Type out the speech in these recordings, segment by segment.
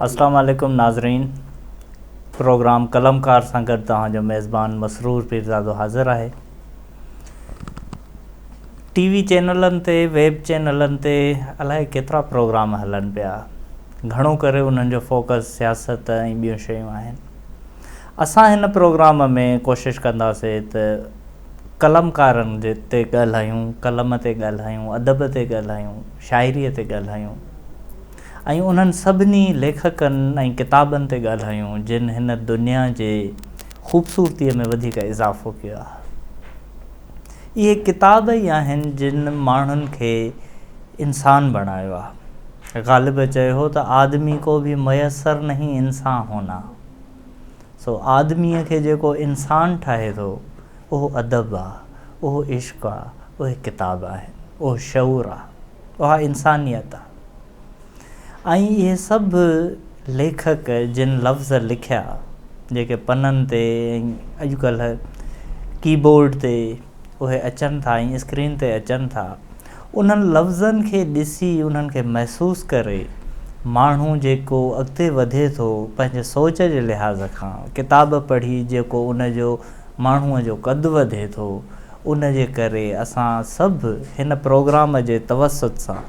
अस्सलाम वालेकुम नाज़रीन। प्रोग्राम कलमकार सां गॾु तव्हांजो मेज़बान मसरूर पीरज़ादो हाज़िर आहे। टीवी चैनलनि ते, वेब चैनलनि ते अलाए केतिरा प्रोग्राम हलनि पिया। घणो करे उन्हनि जो फोकस सियासत ऐं ॿियूं शयूं आहिनि। असां हिन प्रोग्राम में कोशिशि कंदासीं त कलमकारनि ते ॻाल्हायूं, कलम ते ॻाल्हायूं, अदब ते ॻाल्हायूं, शाइरीअ ते ॻाल्हायूं ऐं उन्हनि सभिनी लेखकनि ऐं किताबनि ते ॻाल्हायूं जिन हिन दुनिया जे ख़ूबसूरतीअ में वधीक इज़ाफ़ो कयो आहे। इहे किताब ई आहिनि जिन माण्हुनि खे इंसान बणायो आहे। ग़ालिब चयो हो त आदमी को भी मयसर नहीं इंसान होना। सो आदमीअ खे जेको इंसान ठाहे थो उहो अदब आहे, उहो इश्क़ आहे, उहे किताब आहिनि, उहो शऊर आहे, उहा इंसानियत आहे। ऐं इहे सभु लेखक जिन लफ़्ज़ लिखिया जेके पननि ते ऐं अॼुकल्ह कीबोर्ड ते उहे अचनि था ऐं स्क्रीन ते अचनि था, उन्हनि लफ़्ज़नि खे ॾिसी उन्हनि खे महसूसु करे माण्हू जेको अॻिते वधे थो पंहिंजे सोच जे लिहाज़ खां, किताब पढ़ी जेको उनजो माण्हूअ जो कदु वधे थो, उन जे करे असां सभु हिन प्रोग्राम जे तवसुत सां,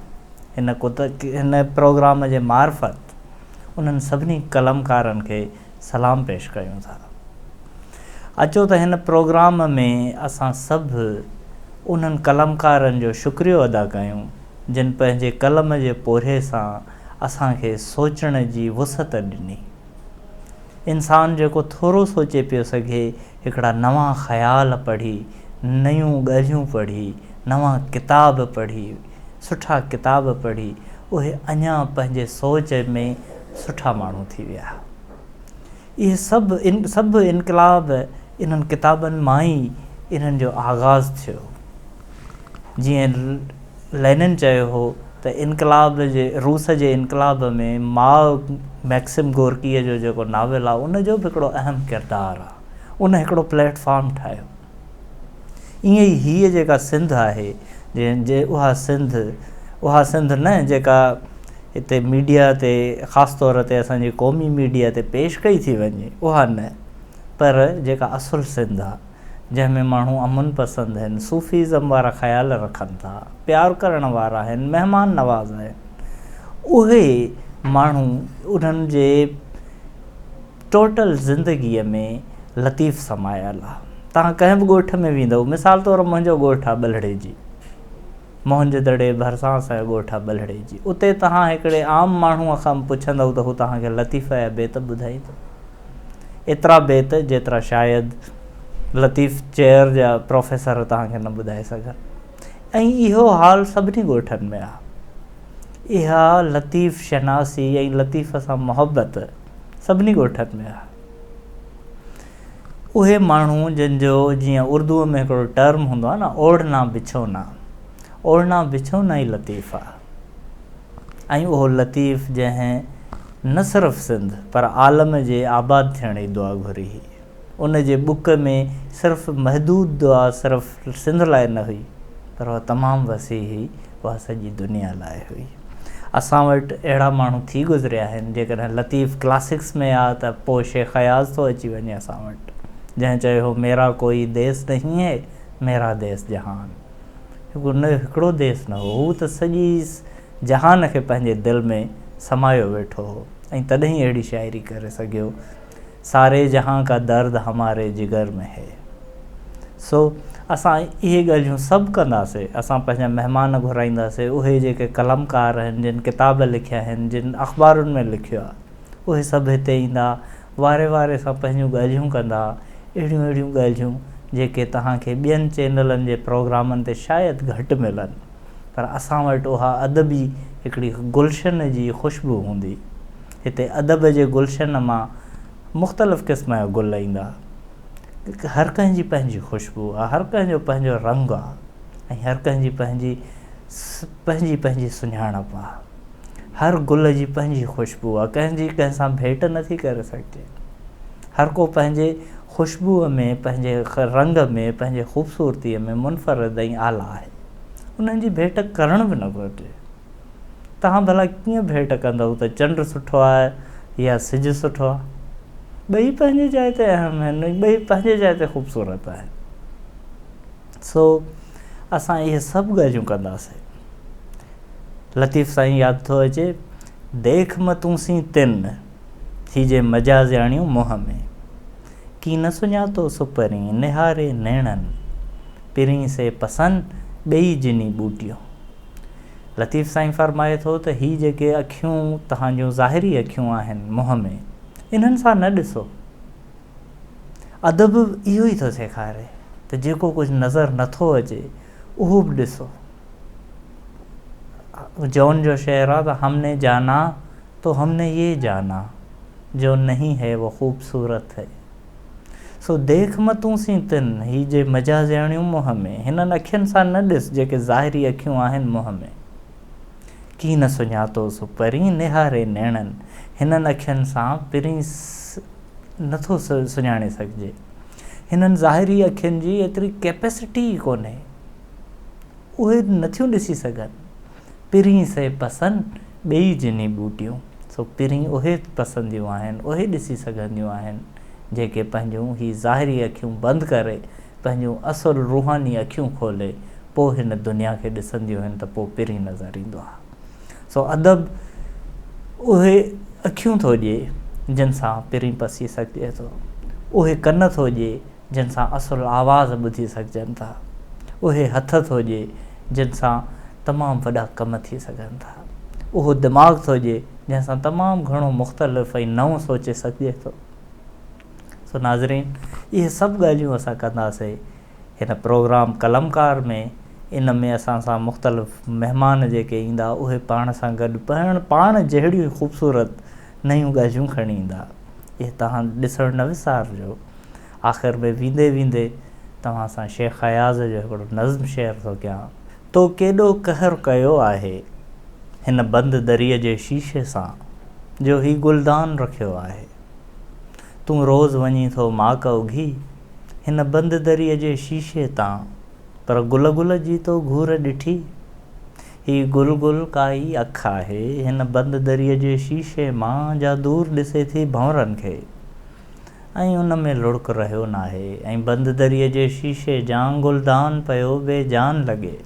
हिन प्रोग्राम जे मार्फत उन्हनि सभिनी कलमकारनि खे सलाम पेश कयूं था। अचो त हिन प्रोग्राम में असां सभु उन्हनि कलमकारनि जो शुक्रियो अदा कयूं जिन पंहिंजे कलम जे पोरे सां असांखे सोचण जी वुसत ॾिनी। इंसानु जेको थोरो सोचे पियो सघे, हिकिड़ा नवां ख़्याल पढ़ी, नयूं ॻाल्हियूं पढ़ी, नवां किताब पढ़ी, सुठा किताब पढ़ी, उहे अञा पंहिंजे सोच में सुठा माण्हू थी विया। इहे सभु इनकलाब इन्हनि किताबनि मां ई इन्हनि जो आगाज़ थियो। जीअं लेनिन चयो हो त इनकलाब जे रूस जे इनकलाब में माओ मैक्सिम गोर्कीअ जो जेको नाविल आहे उनजो बि हिकिड़ो अहम किरदारु आहे। उन हिकिड़ो प्लेटफॉर्म ठाहियो। ईअं ई हीअ जेका सिंध आहे, उहा सिंध न जेका हिते मीडिया ते ख़ासि तौर ते असांजी क़ौमी मीडिया ते पेश कई थी वञे, उहा न, पर जेका असुलु सिंध आहे जंहिंमें माण्हू अमन पसंदि आहिनि, सूफ़ीज़म वारा ख़्याल रखनि था, प्यारु करण वारा आहिनि, महिमान नवाज़ आहिनि, उहे माण्हू उन्हनि जे टोटल ज़िंदगीअ में लतीफ़ समायल आहे। तव्हां कंहिं बि ॻोठ में वेंदव, मिसाल तौर मुंहिंजो ॻोठ आहे ॿलहड़े जी, मोहन दड़े भरिसां असांजो ॻोठ आहे ॿलहड़े जी। उते तव्हां हिकिड़े आम माण्हूअ खां पुछंदव त हू तव्हांखे लतीफ़ जा बेत ॿुधाईंदो। एतिरा बेत जेतिरा शायदि लतीफ़ चेयर जा प्रोफेसर तव्हांखे न ॿुधाए सघनि। ऐं इहो हाल सभिनी ॻोठनि में आहे। इहा लतीफ़ शनासी ऐं लतीफ़ सां मुहबत सभिनी ॻोठनि में आहे। उहे माण्हू जिनजो जीअं उर्दूअ में हिकिड़ो टर्म हूंदो आहे न, ओढ़ना बिछोना, ओढ़ना बिछोना ई लतीफ़ आहे। ऐं उहो लतीफ़ जंहिं न सिर्फ़ु सिंध पर आलम जे आबाद थियण जी दुआ घुरी हुई। उन जे बुक में सिर्फ़ु महदूद दुआ सिर्फ़ु सिंध लाइ न हुई, पर उहा तमामु वसी हुई, उहा सॼी दुनिया लाइ हुई। असां वटि अहिड़ा माण्हू थी गुज़रिया आहिनि। जेकॾहिं लतीफ़ क्लासिक्स में आहे त पोइ शेख अयाज़ थो अची वञे असां वटि, जंहिं चयो हो मेरा कोई देश नहीं है, मेरा देश जहान। हिकिड़ो देश न हो, हू त सॼी जहान खे पंहिंजे दिलि में समायो वेठो हो ऐं तॾहिं अहिड़ी शाइरी करे सघियो, सारे जहां का दर्द हमारे जिगर में है। सो असां इहे ॻाल्हियूं सभु कंदासीं। असां पंहिंजा महिमान घुराईंदासीं, उहे जेके कलमकार आहिनि, जिन किताब लिखिया आहिनि, जिन अख़बारुनि में लिखियो आहे, उहे सभु हिते ईंदा, वारे वारे सां पंहिंजूं ॻाल्हियूं कंदा। अहिड़ियूं ॻाल्हियूं जेके तव्हांखे ॿियनि चैनलनि जे प्रोग्रामनि ते शायदि घटि मिलनि, पर असां वटि उहा अदबी हिकिड़ी गुलशन जी ख़ुशबू हूंदी। हिते अदब जे गुलशन मां मुख़्तलिफ़ क़िस्म जा गुल ईंदा। हर कंहिंजी पंहिंजी ख़ुशबू आहे, हर कंहिंजो पंहिंजो रंग आहे, ऐं हर कंहिंजी पंहिंजी सुञाणप आहे। हर गुल जी पंहिंजी ख़ुशबू आहे, कंहिंजी कंहिंसां भेंट नथी करे सघिजे। हर को पंहिंजे ख़ुशबूअ में, पंहिंजे रंग में, पंहिंजे ख़ूबसूरतीअ में मुनफ़रिद ऐं आला आहे। उन्हनि जी भेंट करण बि न घुरिजे। तव्हां भला कीअं भेंट कंदव त चंडु सुठो आहे, या सिज सुठो आहे, ॿई पंहिंजी जाइ ते अहम आहिनि, ॿई पंहिंजी जाइ ते ख़ूबसूरत आहिनि। सो असां इहे सभु ॻाल्हियूं कंदासीं। लतीफ़ साईं यादि थो अचे, देख म तूं सी तिन ही जे मजाज़ आणियूं मुंहं में, की न सुञातो सुपरी निहारे नैणनि, पिरीं से पसंदि ॿई जिनी बूटियूं। लतीफ़ साईं फरमाए थो त ही जेके अखियूं तव्हांजूं ज़ाहिरी अखियूं आहिनि मुंहं में, इन्हनि सां न ॾिसो। अदब इहो ई थो सेखारे त जेको कुझु नज़र नथो अचे उहो बि ॾिसो। जॉन जो शेर आहे त हमने जाना तो हमने ये जाना, जो नहीं है वो खूबसूरत है। सो देख म तूं सी तिन ही जे मजाज़ आणियूं मुंहं में, हिननि अखियुनि सां न ॾिस जेके ज़ाहिरी अखियूं आहिनि मुंहं में। की न सुञातो सो परीं निहारे नैणनि, हिननि अखियुनि सां पिरीं नथो सुञाणे सघिजे। हिननि ज़ाहिरी अखियुनि जी एतिरी कैपेसिटी ई कोन्हे, उहे नथियूं ॾिसी सघनि। पिरीं से पसंदि ॿई जिनी बूटियूं, सो पिरीं उहे पसंदियूं आहिनि, उहे ॾिसी सघंदियूं आहिनि जेके पंहिंजूं ही ज़ाहिरी अखियूं बंदि करे पंहिंजूं असुलु रूहानी अखियूं खोले पोइ हिन दुनिया खे ॾिसंदियूं आहिनि, त पोइ पिरीं नज़र ईंदो आहे। सो अदब उहे अखियूं थो ॾिए जिन सां पिरीं पसी सघिजे थो, उहे कन थो ॾिए जिन सां असुलु आवाज़ ॿुधी सघिजनि था, उहे हथ थो ॾिए जिन सां तमामु वॾा कम थी सघनि था, उहो दिमाग़ थो ॾिए जंहिंसां तमामु घणो मुख़्तलिफ़ ऐं नओं सोचे सघिजे थो। सो नाज़रीन, इहे सभु ॻाल्हियूं असां कंदासीं हिन प्रोग्राम कलमकार में। इन में असां सां मुख़्तलिफ़ महिमान जेके ईंदा उहे पाण सां गॾु पाण जहिड़ियूं ख़ूबसूरत नयूं ॻाल्हियूं खणी ईंदा। इहे तव्हां ॾिसणु न विसारिजो। आख़िर में वेंदे वेंदे तव्हां सां शेख अयाज़ जो हिकिड़ो नज़्म शेयर थो कयां। तो केॾो कहर कयो आहे हिन बंदि दरीअ जे शीशे सां, जो ही गुलदान रखियो आहे। तूं रोज़ वञी थो माक उघी हिन बंदि दरीअ जे शीशे तां, पर गुल गुल जी तो घूर ॾिठी। ही गुल गुल काई अखि आहे हिन बंदि दरीअ जे शीशे मां, जा दूर ॾिसे थी भंवरनि खे, ऐं उन में लुड़क रहियो नाहे। ऐं बंदि दरीअ जे शीशे जां गुलदान पियो बेजान लॻे।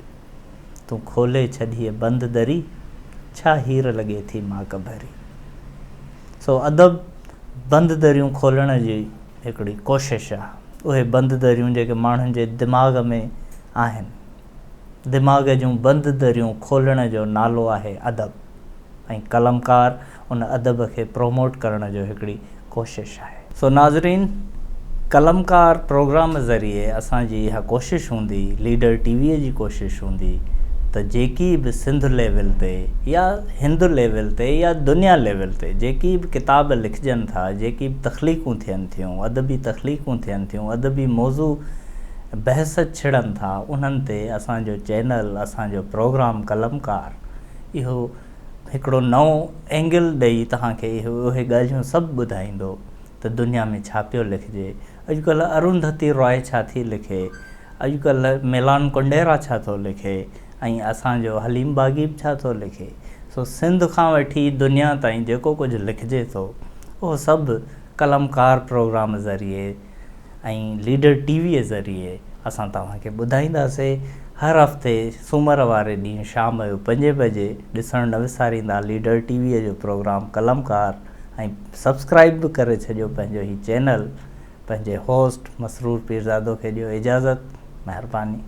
तूं खोले छॾीअ बंदि दरी, छा हीर लॻे थी माक भरी। सो अदब बंदि दरियूं खोलण जी हिकिड़ी कोशिशि आहे। उहे बंदि दरियूं जेके माण्हुनि जे दिमाग़ में आहिनि, दिमाग़ जूं बंदि दरियूं खोलण जो नालो आहे अदब, ऐं कलमकार उन अदब खे प्रोमोट करण जो हिकिड़ी कोशिशि आहे। सो नाज़रीन, कलमकार प्रोग्राम ज़रिए असांजी इहा कोशिशि हूंदी, लीडर टीवीअ जी कोशिशि हूंदी त जेकी बि सिंध लेवल ते या हिंद लेवल ते या दुनिया लेवल ते जेकी बि किताब लिखजनि था, जेकी बि तख़लीक़ूं थियनि थियूं, अदबी तख़लीक़ूं थियनि थियूं, अदबी मौज़ू बहस छिड़नि था, उन्हनि ते असांजो चैनल, असांजो प्रोग्राम कलमकार इहो हिकिड़ो नओं एंगल ॾेई तव्हांखे उहे ॻाल्हियूं सभु ॿुधाईंदो त दुनिया में छा पियो लिखिजे। अॼुकल्ह अरुंधति रॉय छा थी लिखे, अॼुकल्ह मिलान कुंडेरा छा थो लिखे, ऐं असांजो हलीम बाग़ी छा थो लिखे। सो सिंध खां वठी दुनिया ताईं जेको कुझु लिखिजे थो उहो सभु कलमकार प्रोग्राम ज़रिए ऐं लीडर टीवीअ ज़रिए असां तव्हांखे ॿुधाईंदासीं। हर हफ़्ते सूमर वारे ॾींहुं शाम जो 5 बजे ॾिसणु न विसारींदा लीडर टीवीअ जो प्रोग्राम कलमकार, ऐं सब्सक्राइब बि करे छॾियो पंहिंजो ही चैनल। पंहिंजे होस्ट मसरूर पीरज़ादो खे ॾियो इजाज़त, महिरबानी।